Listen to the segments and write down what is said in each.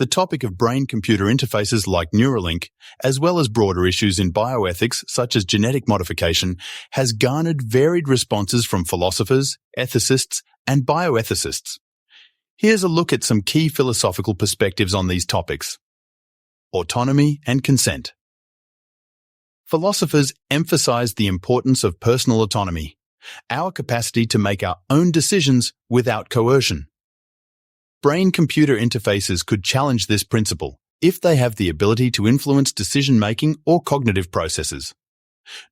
The topic of brain-computer interfaces like Neuralink, as well as broader issues in bioethics such as genetic modification, has garnered varied responses from philosophers, ethicists, and bioethicists. Here's a look at some key philosophical perspectives on these topics. Autonomy and consent. Philosophers emphasize the importance of personal autonomy, our capacity to make our own decisions without coercion. Brain-computer interfaces could challenge this principle if they have the ability to influence decision-making or cognitive processes.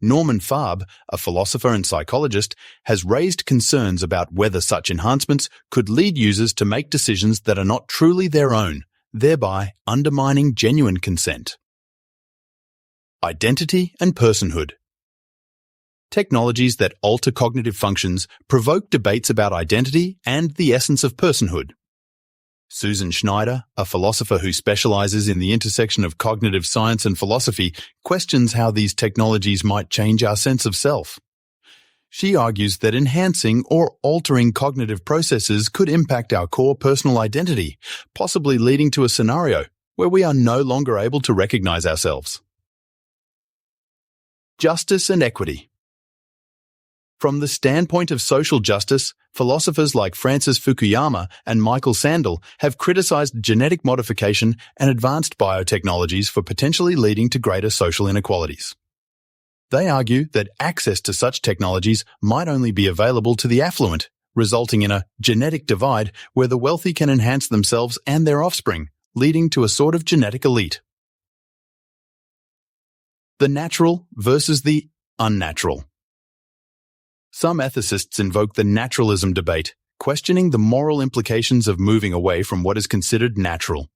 Norman Farb, a philosopher and psychologist, has raised concerns about whether such enhancements could lead users to make decisions that are not truly their own, thereby undermining genuine consent. Identity and personhood. Technologies that alter cognitive functions provoke debates about identity and the essence of personhood. Susan Schneider, a philosopher who specializes in the intersection of cognitive science and philosophy, questions how these technologies might change our sense of self. She argues that enhancing or altering cognitive processes could impact our core personal identity, possibly leading to a scenario where we are no longer able to recognize ourselves. Justice and equity. From the standpoint of social justice, philosophers like Francis Fukuyama and Michael Sandel have criticized genetic modification and advanced biotechnologies for potentially leading to greater social inequalities. They argue that access to such technologies might only be available to the affluent, resulting in a genetic divide where the wealthy can enhance themselves and their offspring, leading to a sort of genetic elite. The natural versus the unnatural. Some ethicists invoke the naturalism debate, questioning the moral implications of moving away from what is considered natural.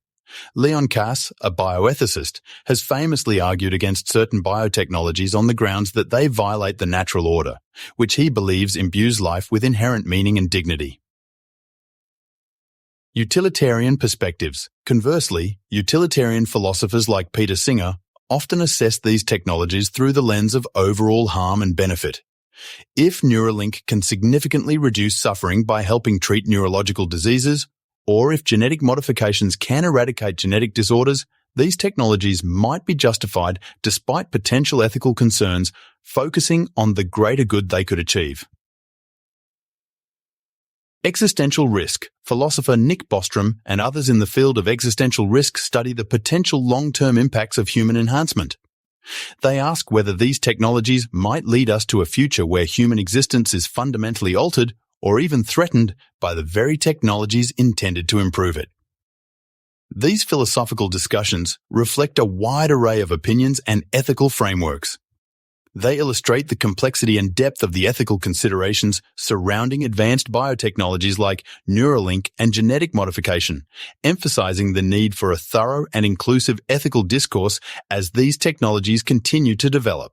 Leon Kass, a bioethicist, has famously argued against certain biotechnologies on the grounds that they violate the natural order, which he believes imbues life with inherent meaning and dignity. Utilitarian perspectives. Conversely, utilitarian philosophers like Peter Singer often assess these technologies through the lens of overall harm and benefit. If Neuralink can significantly reduce suffering by helping treat neurological diseases, or if genetic modifications can eradicate genetic disorders, these technologies might be justified despite potential ethical concerns, focusing on the greater good they could achieve. Existential risk. Philosopher Nick Bostrom and others in the field of existential risk study the potential long-term impacts of human enhancement. They ask whether these technologies might lead us to a future where human existence is fundamentally altered or even threatened by the very technologies intended to improve it. These philosophical discussions reflect a wide array of opinions and ethical frameworks. They illustrate the complexity and depth of the ethical considerations surrounding advanced biotechnologies like Neuralink and genetic modification, emphasizing the need for a thorough and inclusive ethical discourse as these technologies continue to develop.